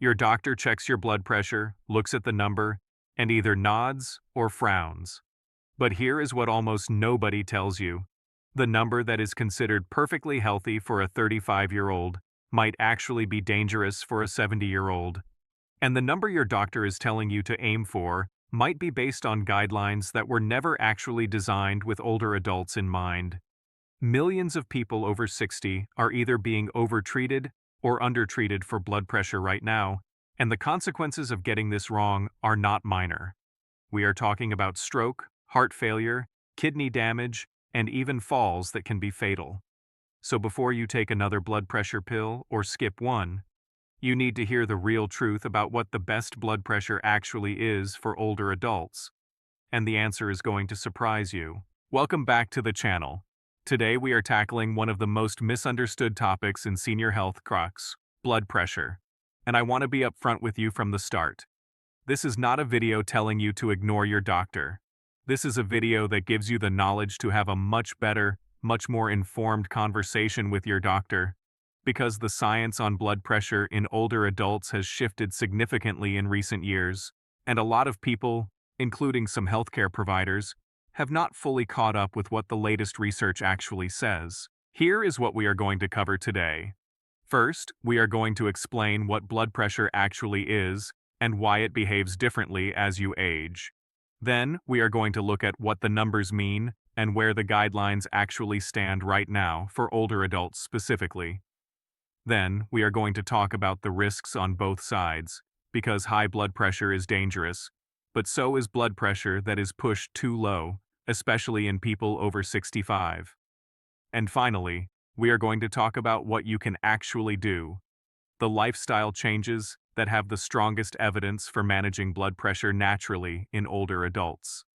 Your doctor checks your blood pressure, looks at the number, and either nods or frowns. But here is what almost nobody tells you. The number that is considered perfectly healthy for a 35-year-old might actually be dangerous for a 70-year-old. And the number your doctor is telling you to aim for might be based on guidelines that were never actually designed with older adults in mind. Millions of people over 60 are either being overtreated or undertreated for blood pressure right now, and the consequences of getting this wrong are not minor. We are talking about stroke, heart failure, kidney damage, and even falls that can be fatal. So before you take another blood pressure pill or skip one, you need to hear the real truth about what the best blood pressure actually is for older adults. And the answer is going to surprise you. Welcome back to the channel. Today we are tackling one of the most misunderstood topics in senior health crux, blood pressure. And I want to be upfront with you from the start. This is not a video telling you to ignore your doctor. This is a video that gives you the knowledge to have a much better, much more informed conversation with your doctor, because the science on blood pressure in older adults has shifted significantly in recent years, and a lot of people, including some healthcare providers, have not fully caught up with what the latest research actually says. Here is what we are going to cover today. First, we are going to explain what blood pressure actually is and why it behaves differently as you age. Then, we are going to look at what the numbers mean and where the guidelines actually stand right now for older adults specifically. Then, we are going to talk about the risks on both sides, because high blood pressure is dangerous, but so is blood pressure that is pushed too low, especially in people over 65. And finally, we are going to talk about what you can actually do, the lifestyle changes that have the strongest evidence for managing blood pressure naturally in older adults.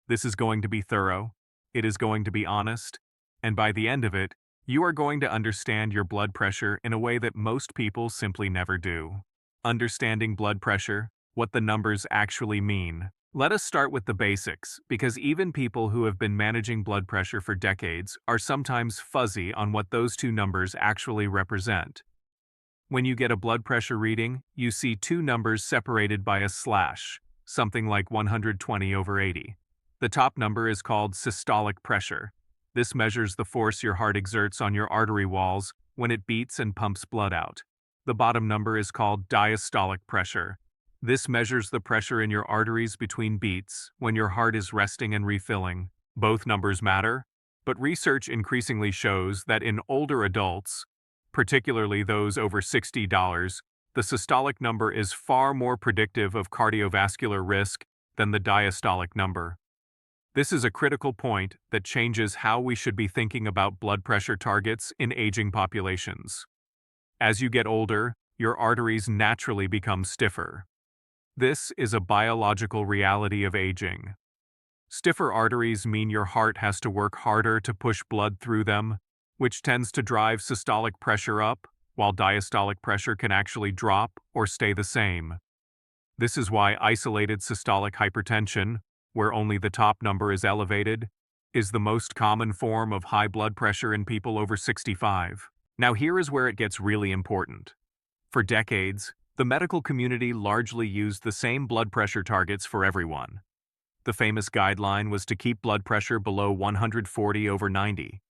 This is going to be thorough, it is going to be honest, and by the end of it, you are going to understand your blood pressure in a way that most people simply never do. Understanding blood pressure, what the numbers actually mean. Let us start with the basics, because even people who have been managing blood pressure for decades are sometimes fuzzy on what those two numbers actually represent. When you get a blood pressure reading, you see two numbers separated by a slash, something like 120/80. The top number is called systolic pressure. This measures the force your heart exerts on your artery walls when it beats and pumps blood out. The bottom number is called diastolic pressure. This measures the pressure in your arteries between beats when your heart is resting and refilling. Both numbers matter, but research increasingly shows that in older adults, particularly those over $60, the systolic number is far more predictive of cardiovascular risk than the diastolic number. This is a critical point that changes how we should be thinking about blood pressure targets in aging populations. As you get older, your arteries naturally become stiffer. This is a biological reality of aging. Stiffer arteries mean your heart has to work harder to push blood through them, which tends to drive systolic pressure up, while diastolic pressure can actually drop or stay the same. This is why isolated systolic hypertension, where only the top number is elevated, is the most common form of high blood pressure in people over 65. Now here is where it gets really important. For decades, the medical community largely used the same blood pressure targets for everyone. The famous guideline was to keep blood pressure below 140/90.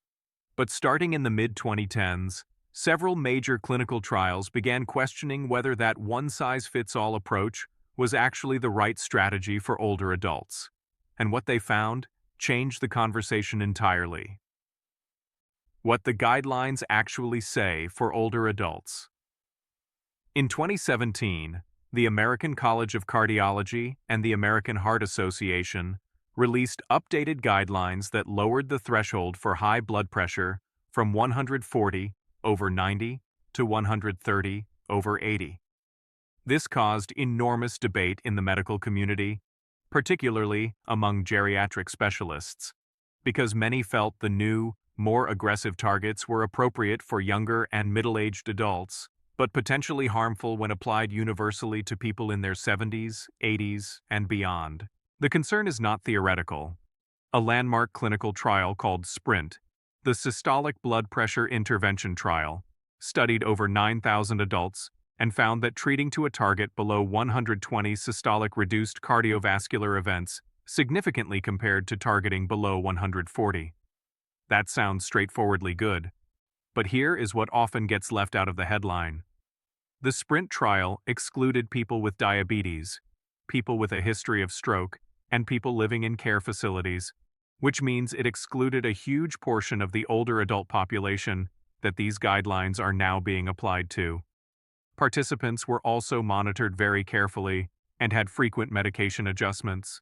But starting in the mid-2010s, several major clinical trials began questioning whether that one-size-fits-all approach was actually the right strategy for older adults. And what they found changed the conversation entirely. What the guidelines actually say for older adults. In 2017, the American College of Cardiology and the American Heart Association released updated guidelines that lowered the threshold for high blood pressure from 140/90 to 130/80. This caused enormous debate in the medical community, particularly among geriatric specialists, because many felt the new, more aggressive targets were appropriate for younger and middle-aged adults, but potentially harmful when applied universally to people in their 70s, 80s, and beyond. The concern is not theoretical. A landmark clinical trial called SPRINT, the Systolic Blood Pressure Intervention Trial, studied over 9,000 adults and found that treating to a target below 120 systolic reduced cardiovascular events significantly compared to targeting below 140. That sounds straightforwardly good, but here is what often gets left out of the headline. The SPRINT trial excluded people with diabetes, people with a history of stroke, and people living in care facilities, which means it excluded a huge portion of the older adult population that these guidelines are now being applied to. Participants were also monitored very carefully and had frequent medication adjustments.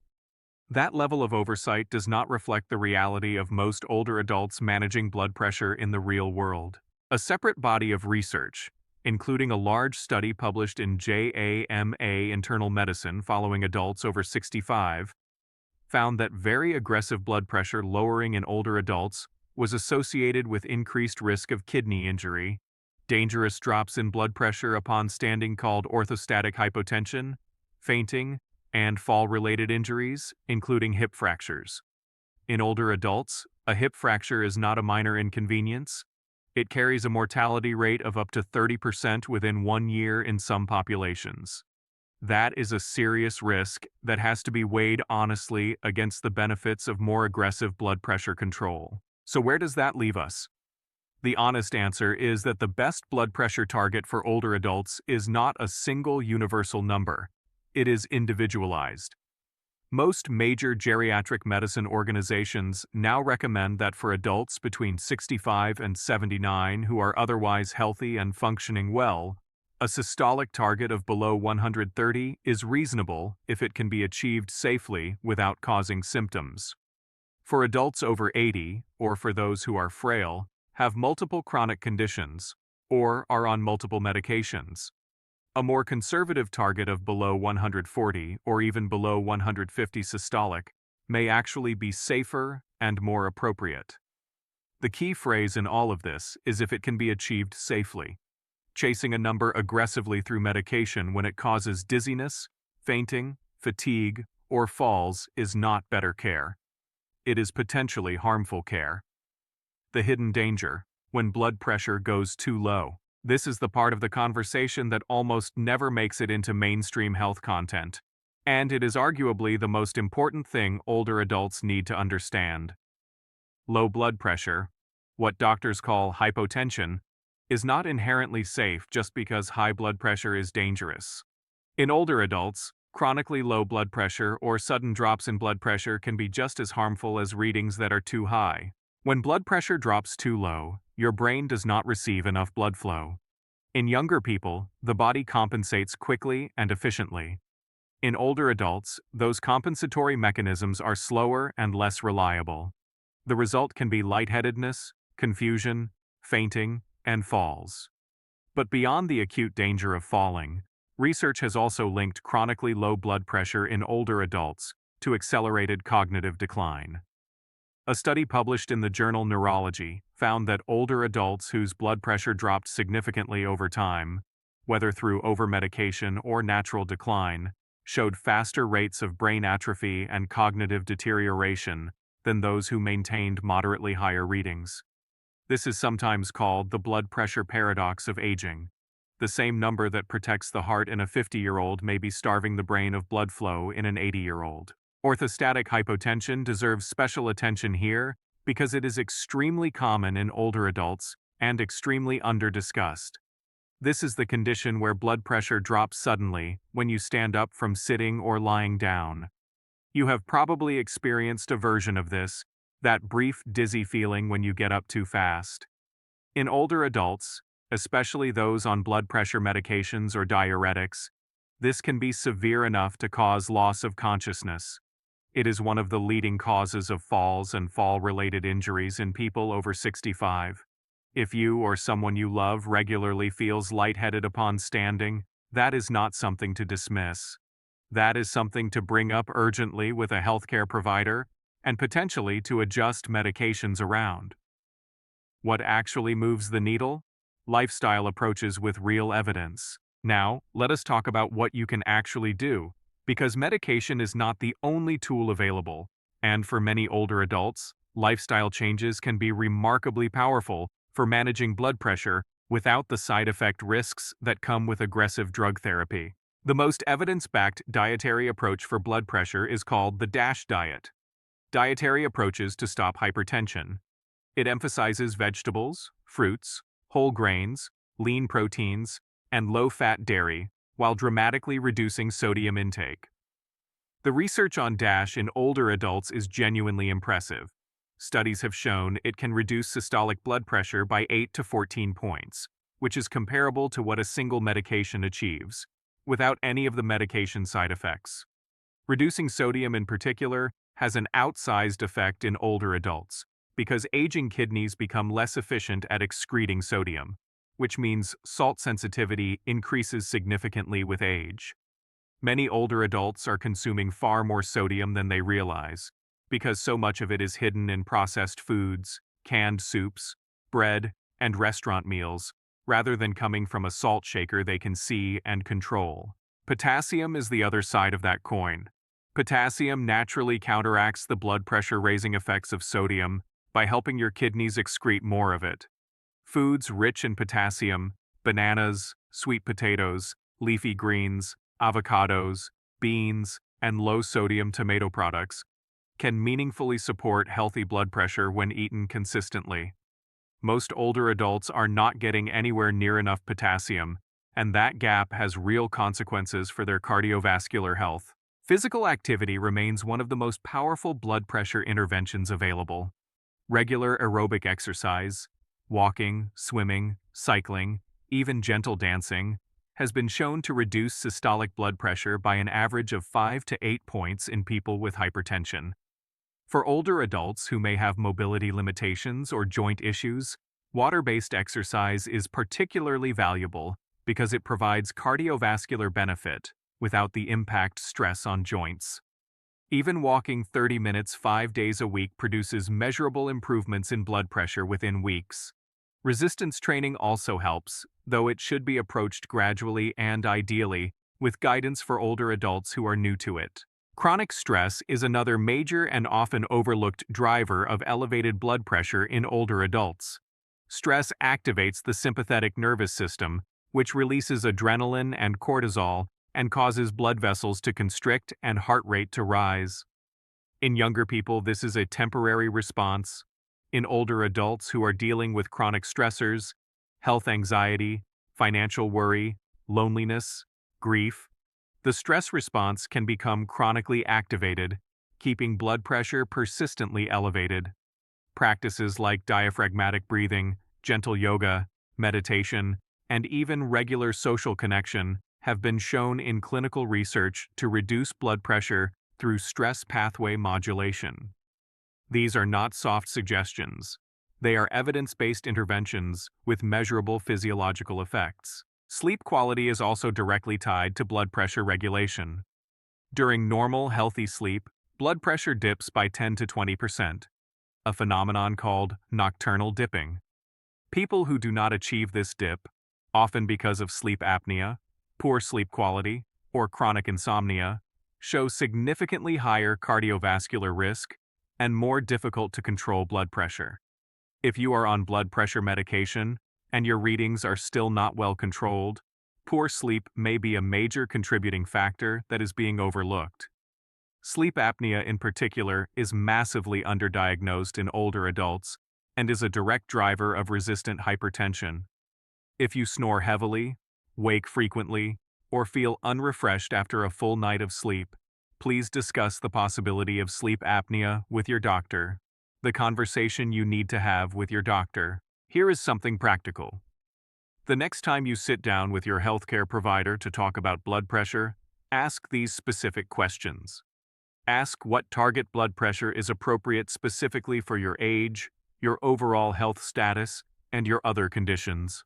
That level of oversight does not reflect the reality of most older adults managing blood pressure in the real world. A separate body of research, including a large study published in JAMA Internal Medicine following adults over 65, found that very aggressive blood pressure lowering in older adults was associated with increased risk of kidney injury, dangerous drops in blood pressure upon standing called orthostatic hypotension, fainting, and fall-related injuries, including hip fractures. In older adults, a hip fracture is not a minor inconvenience. It carries a mortality rate of up to 30% within 1 year in some populations. That is a serious risk that has to be weighed honestly against the benefits of more aggressive blood pressure control. So where does that leave us? The honest answer is that the best blood pressure target for older adults is not a single universal number. It is individualized. Most major geriatric medicine organizations now recommend that for adults between 65 and 79 who are otherwise healthy and functioning well, a systolic target of below 130 is reasonable if it can be achieved safely without causing symptoms. For adults over 80, or for those who are frail, have multiple chronic conditions, or are on multiple medications, a more conservative target of below 140 or even below 150 systolic may actually be safer and more appropriate. The key phrase in all of this is if it can be achieved safely. Chasing a number aggressively through medication when it causes dizziness, fainting, fatigue, or falls is not better care. It is potentially harmful care. The hidden danger, when blood pressure goes too low. This is the part of the conversation that almost never makes it into mainstream health content. And it is arguably the most important thing older adults need to understand. Low blood pressure, what doctors call hypotension, is not inherently safe just because high blood pressure is dangerous. In older adults, chronically low blood pressure or sudden drops in blood pressure can be just as harmful as readings that are too high. When blood pressure drops too low, your brain does not receive enough blood flow. In younger people, the body compensates quickly and efficiently. In older adults, those compensatory mechanisms are slower and less reliable. The result can be lightheadedness, confusion, fainting, and falls. But beyond the acute danger of falling, research has also linked chronically low blood pressure in older adults to accelerated cognitive decline. A study published in the journal Neurology found that older adults whose blood pressure dropped significantly over time, whether through overmedication or natural decline, showed faster rates of brain atrophy and cognitive deterioration than those who maintained moderately higher readings. This is sometimes called the blood pressure paradox of aging. The same number that protects the heart in a 50-year-old may be starving the brain of blood flow in an 80-year-old. Orthostatic hypotension deserves special attention here because it is extremely common in older adults and extremely under-discussed. This is the condition where blood pressure drops suddenly when you stand up from sitting or lying down. You have probably experienced a version of this, that brief dizzy feeling when you get up too fast. In older adults, especially those on blood pressure medications or diuretics, this can be severe enough to cause loss of consciousness. It is one of the leading causes of falls and fall-related injuries in people over 65. If you or someone you love regularly feels lightheaded upon standing, that is not something to dismiss. That is something to bring up urgently with a healthcare provider and potentially to adjust medications around. What actually moves the needle? Lifestyle approaches with real evidence. Now, let us talk about what you can actually do, because medication is not the only tool available, and for many older adults, lifestyle changes can be remarkably powerful for managing blood pressure without the side effect risks that come with aggressive drug therapy. The most evidence-backed dietary approach for blood pressure is called the DASH diet. Dietary approaches to stop hypertension. It emphasizes vegetables, fruits, whole grains, lean proteins, and low-fat dairy, while dramatically reducing sodium intake. The research on DASH in older adults is genuinely impressive. Studies have shown it can reduce systolic blood pressure by 8 to 14 points, which is comparable to what a single medication achieves, without any of the medication side effects. Reducing sodium in particular has an outsized effect in older adults, because aging kidneys become less efficient at excreting sodium, which means salt sensitivity increases significantly with age. Many older adults are consuming far more sodium than they realize, because so much of it is hidden in processed foods, canned soups, bread, and restaurant meals, rather than coming from a salt shaker they can see and control. Potassium is the other side of that coin. Potassium naturally counteracts the blood pressure-raising effects of sodium by helping your kidneys excrete more of it. Foods rich in potassium, bananas, sweet potatoes, leafy greens, avocados, beans, and low-sodium tomato products, can meaningfully support healthy blood pressure when eaten consistently. Most older adults are not getting anywhere near enough potassium, and that gap has real consequences for their cardiovascular health. Physical activity remains one of the most powerful blood pressure interventions available. Regular aerobic exercise, walking, swimming, cycling, even gentle dancing, has been shown to reduce systolic blood pressure by an average of 5 to 8 points in people with hypertension. For older adults who may have mobility limitations or joint issues, water-based exercise is particularly valuable because it provides cardiovascular benefit without the impact stress on joints. Even walking 30 minutes 5 days a week produces measurable improvements in blood pressure within weeks. Resistance training also helps, though it should be approached gradually and ideally, with guidance for older adults who are new to it. Chronic stress is another major and often overlooked driver of elevated blood pressure in older adults. Stress activates the sympathetic nervous system, which releases adrenaline and cortisol and causes blood vessels to constrict and heart rate to rise. In younger people, this is a temporary response. In older adults who are dealing with chronic stressors, health anxiety, financial worry, loneliness, grief, the stress response can become chronically activated, keeping blood pressure persistently elevated. Practices like diaphragmatic breathing, gentle yoga, meditation, and even regular social connection have been shown in clinical research to reduce blood pressure through stress pathway modulation. These are not soft suggestions. They are evidence-based interventions with measurable physiological effects. Sleep quality is also directly tied to blood pressure regulation. During normal, healthy sleep, blood pressure dips by 10 to 20%, a phenomenon called nocturnal dipping. People who do not achieve this dip, often because of sleep apnea, poor sleep quality, or chronic insomnia, show significantly higher cardiovascular risk and more difficult to control blood pressure. If you are on blood pressure medication and your readings are still not well controlled, poor sleep may be a major contributing factor that is being overlooked. Sleep apnea in particular is massively underdiagnosed in older adults and is a direct driver of resistant hypertension. If you snore heavily, wake frequently, or feel unrefreshed after a full night of sleep, please discuss the possibility of sleep apnea with your doctor. The conversation you need to have with your doctor. Here is something practical. The next time you sit down with your healthcare provider to talk about blood pressure, ask these specific questions. Ask what target blood pressure is appropriate specifically for your age, your overall health status, and your other conditions.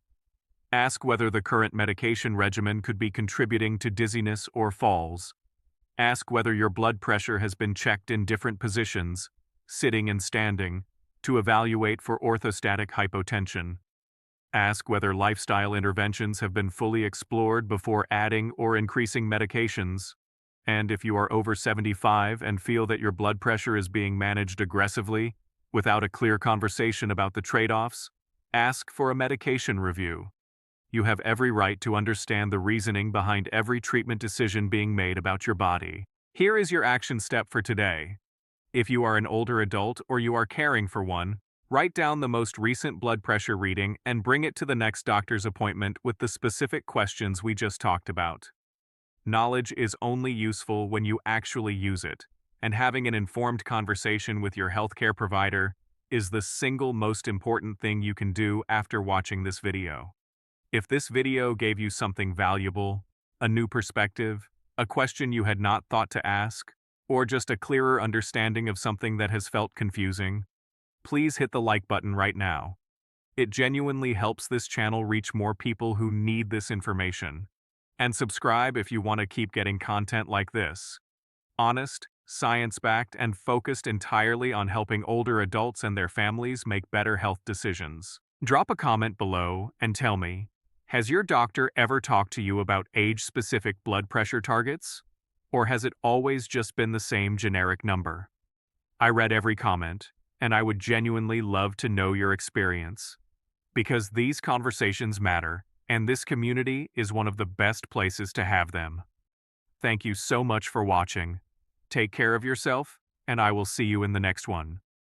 Ask whether the current medication regimen could be contributing to dizziness or falls. Ask whether your blood pressure has been checked in different positions, sitting and standing, to evaluate for orthostatic hypotension. Ask whether lifestyle interventions have been fully explored before adding or increasing medications. And if you are over 75 and feel that your blood pressure is being managed aggressively, without a clear conversation about the trade-offs, ask for a medication review. You have every right to understand the reasoning behind every treatment decision being made about your body. Here is your action step for today. If you are an older adult or you are caring for one, write down the most recent blood pressure reading and bring it to the next doctor's appointment with the specific questions we just talked about. Knowledge is only useful when you actually use it, and having an informed conversation with your healthcare provider is the single most important thing you can do after watching this video. If this video gave you something valuable, a new perspective, a question you had not thought to ask, or just a clearer understanding of something that has felt confusing, please hit the like button right now. It genuinely helps this channel reach more people who need this information. And subscribe if you want to keep getting content like this. Honest, science-backed, and focused entirely on helping older adults and their families make better health decisions. Drop a comment below and tell me, has your doctor ever talked to you about age-specific blood pressure targets? Or has it always just been the same generic number? I read every comment, and I would genuinely love to know your experience. Because these conversations matter, and this community is one of the best places to have them. Thank you so much for watching. Take care of yourself, and I will see you in the next one.